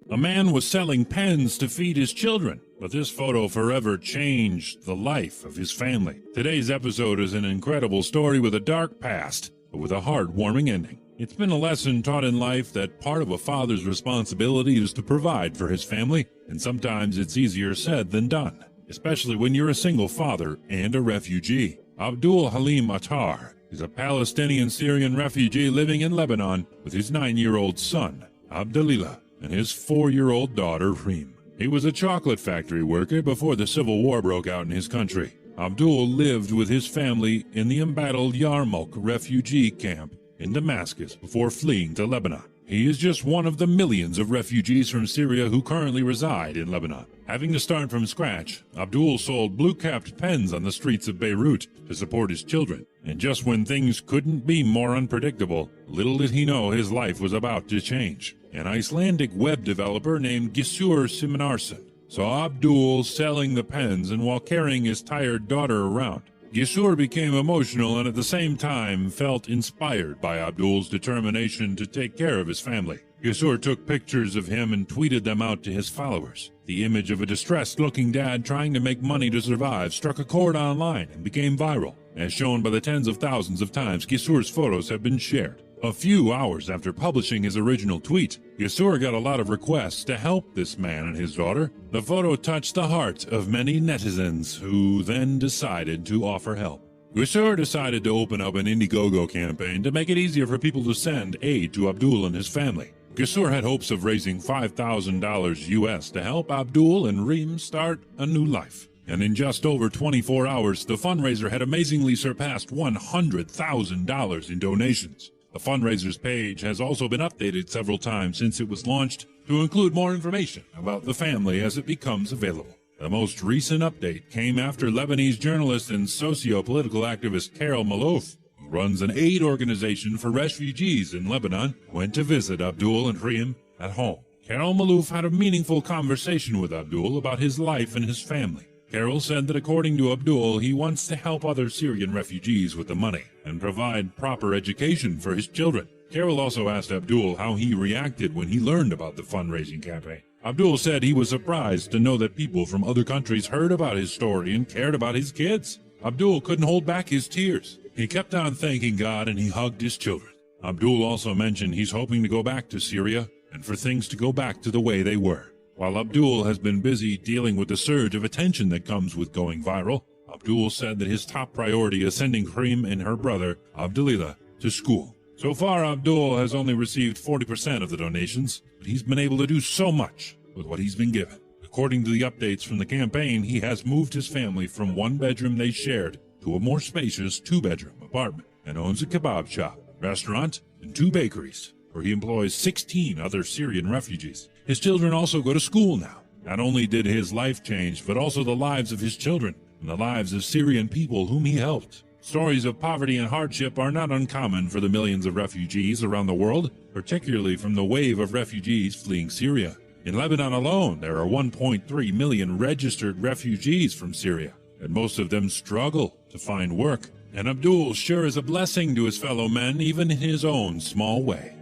A man was selling pens to feed his children, but this photo forever changed the life of his family. Today's episode is an incredible story with a dark past, but with a heartwarming ending. It's been a lesson taught in life that part of a father's responsibility is to provide for his family, and sometimes it's easier said than done, especially when you're a single father and a refugee. Abdul Halim Attar is a Palestinian-Syrian refugee living in Lebanon with his 9-year-old son, Abdulillah, and his 4-year-old daughter, Reem. He was a chocolate factory worker before the civil war broke out in his country. Abdul lived with his family in the embattled Yarmouk refugee camp in Damascus before fleeing to Lebanon. He is just one of the millions of refugees from Syria who currently reside in Lebanon. Having to start from scratch, Abdul sold blue-capped pens on the streets of Beirut to support his children. And just when things couldn't be more unpredictable, little did he know his life was about to change. An Icelandic web developer named Gissur Simonarson saw Abdul selling the pens, and while carrying his tired daughter around, Gissur became emotional and at the same time felt inspired by Abdul's determination to take care of his family. Gissur took pictures of him and tweeted them out to his followers. The image of a distressed-looking dad trying to make money to survive struck a chord online and became viral. As shown by the tens of thousands of times Gissur's photos have been shared. A few hours after publishing his original tweet, Gissur got a lot of requests to help this man and his daughter. The photo touched the heart of many netizens who then decided to offer help. Gissur decided to open up an Indiegogo campaign to make it easier for people to send aid to Abdul and his family. Gissur had hopes of raising $5,000 US to help Abdul and Reem start a new life. And in just over 24 hours, the fundraiser had amazingly surpassed $100,000 in donations. The fundraiser's page has also been updated several times since it was launched to include more information about the family as it becomes available. The most recent update came after Lebanese journalist and socio-political activist Carol Malouf, who runs an aid organization for refugees in Lebanon, went to visit Abdul and Reem at home. Carol Malouf had a meaningful conversation with Abdul about his life and his family. Carol said that according to Abdul, he wants to help other Syrian refugees with the money and provide proper education for his children. Carol also asked Abdul how he reacted when he learned about the fundraising campaign. Abdul said he was surprised to know that people from other countries heard about his story and cared about his kids. Abdul couldn't hold back his tears. He kept on thanking God and he hugged his children. Abdul also mentioned he's hoping to go back to Syria and for things to go back to the way they were. While Abdul has been busy dealing with the surge of attention that comes with going viral, Abdul said that his top priority is sending Reem and her brother, Abdulillah, to school. So far, Abdul has only received 40% of the donations, but he's been able to do so much with what he's been given. According to the updates from the campaign, he has moved his family from one bedroom they shared to a more spacious 2-bedroom apartment and owns a kebab shop, restaurant, and 2 bakeries, where he employs 16 other Syrian refugees. His children also go to school now. Not only did his life change, but also the lives of his children and the lives of Syrian people whom he helped. Stories of poverty and hardship are not uncommon for the millions of refugees around the world, particularly from the wave of refugees fleeing Syria. In Lebanon alone, there are 1.3 million registered refugees from Syria, and most of them struggle to find work. And Abdul sure is a blessing to his fellow men, even in his own small way.